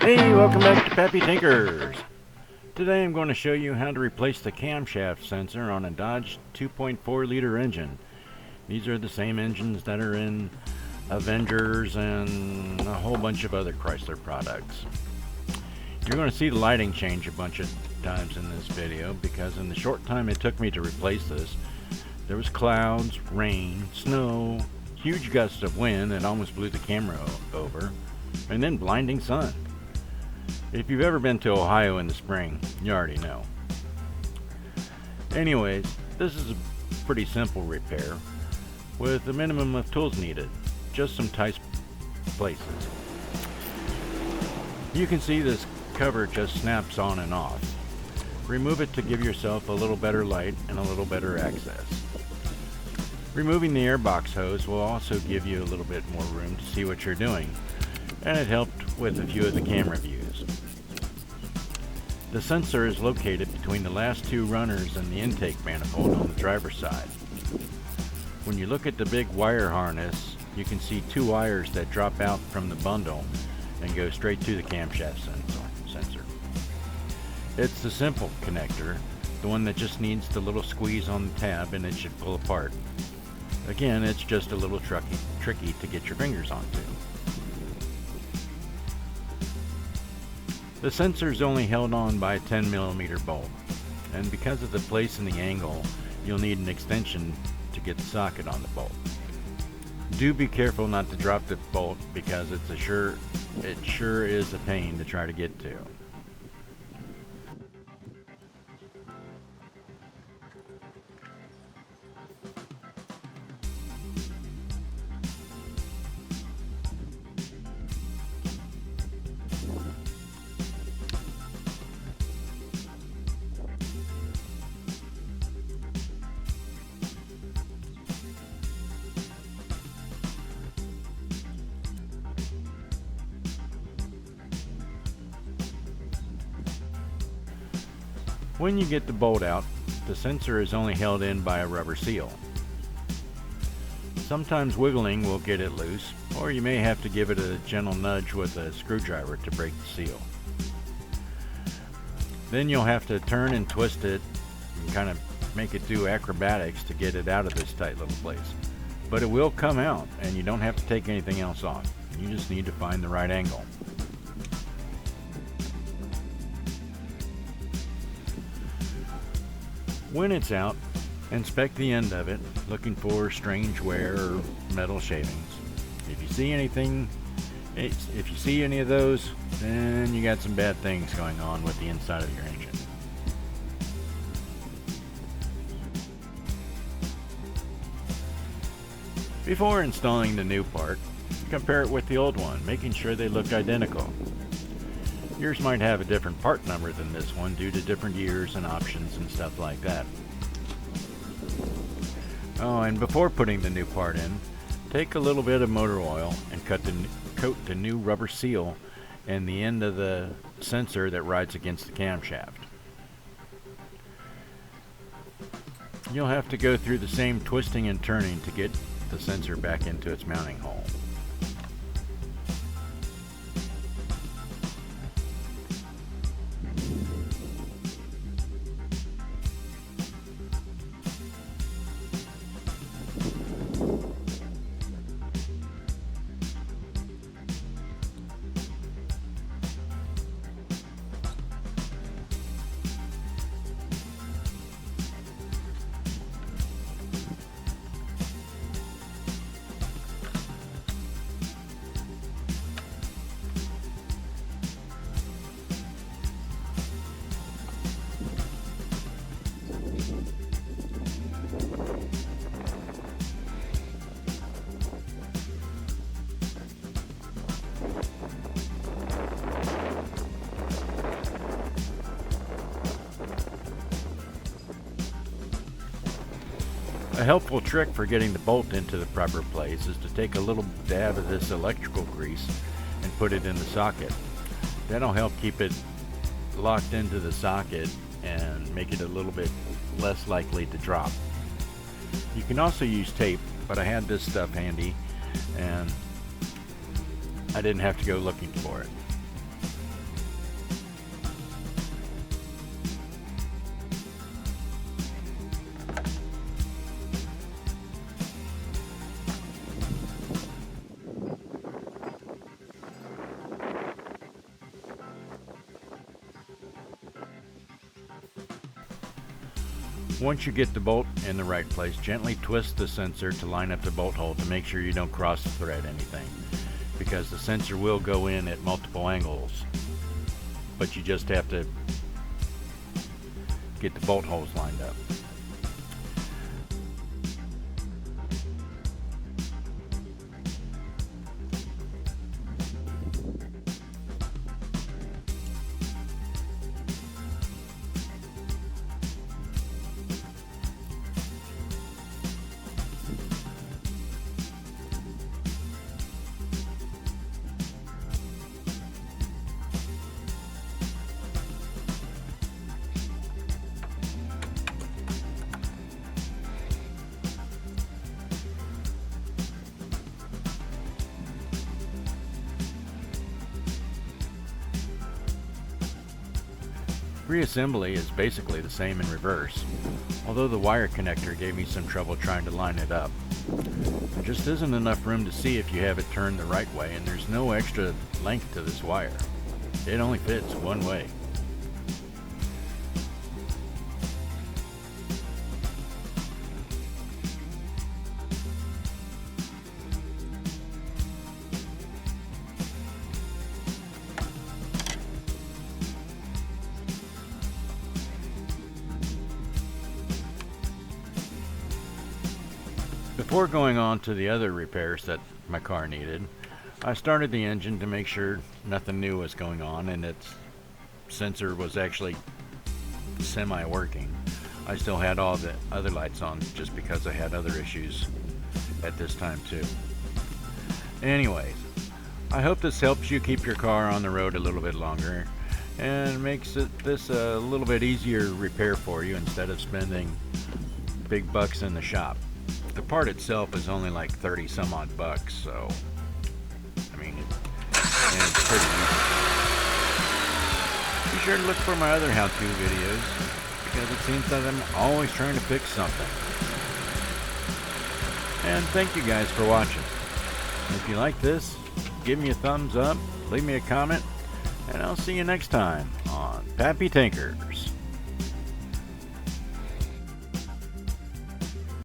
Hey, welcome back to Pappy Tinkers. Today I'm going to show you how to replace the camshaft sensor on a Dodge 2.4 liter engine. These are the same engines that are in Avengers and a whole bunch of other Chrysler products. You're going to see the lighting change a bunch of times in this video because in the short time it took me to replace this, there was clouds, rain, snow, huge gusts of wind that almost blew the camera over, and then blinding sun. If you've ever been to Ohio in the spring, you already know. Anyways, this is a pretty simple repair with a minimum of tools needed, just some tight places. You can see this cover just snaps on and off. Remove it to give yourself a little better light and a little better access. Removing the airbox hose will also give you a little bit more room to see what you're doing, and it helped with a few of the camera views. The sensor is located between the last two runners and the intake manifold on the driver's side. When you look at the big wire harness, you can see two wires that drop out from the bundle and go straight to the camshaft sensor. It's the simple connector, the one that just needs the little squeeze on the tab and it should pull apart. Again, it's just a little tricky to get your fingers onto. The sensor is only held on by a 10mm bolt, and because of the place and the angle, you'll need an extension to get the socket on the bolt. Do be careful not to drop the bolt because it sure is a pain to try to get to. When you get the bolt out, the sensor is only held in by a rubber seal. Sometimes wiggling will get it loose, or you may have to give it a gentle nudge with a screwdriver to break the seal. Then you'll have to turn and twist it and kind of make it do acrobatics to get it out of this tight little place. But it will come out, and you don't have to take anything else off. You just need to find the right angle. When it's out, inspect the end of it, looking for strange wear or metal shavings. If you see any of those, then you got some bad things going on with the inside of your engine. Before installing the new part, compare it with the old one, making sure they look identical. Yours might have a different part number than this one due to different years and options and stuff like that. Oh, and before putting the new part in, take a little bit of motor oil and coat the new rubber seal and the end of the sensor that rides against the camshaft. You'll have to go through the same twisting and turning to get the sensor back into its mounting hole. A helpful trick for getting the bolt into the proper place is to take a little dab of this electrical grease and put it in the socket. That'll help keep it locked into the socket and make it a little bit less likely to drop. You can also use tape, but I had this stuff handy and I didn't have to go looking for it. Once you get the bolt in the right place, gently twist the sensor to line up the bolt hole to make sure you don't cross thread anything, because the sensor will go in at multiple angles, but you just have to get the bolt holes lined up. Reassembly is basically the same in reverse, although the wire connector gave me some trouble trying to line it up. There just isn't enough room to see if you have it turned the right way, and there's no extra length to this wire. It only fits one way. Before going on to the other repairs that my car needed, I started the engine to make sure nothing new was going on and its sensor was actually semi-working. I still had all the other lights on just because I had other issues at this time too. Anyways, I hope this helps you keep your car on the road a little bit longer and makes this a little bit easier repair for you instead of spending big bucks in the shop. The part itself is only like 30 some odd bucks, so I mean, and it's pretty easy. Be sure to look for my other how-to videos, because it seems that I'm always trying to fix something. And thank you guys for watching. If you like this, give me a thumbs up, leave me a comment, and I'll see you next time on Pappy Tinkers.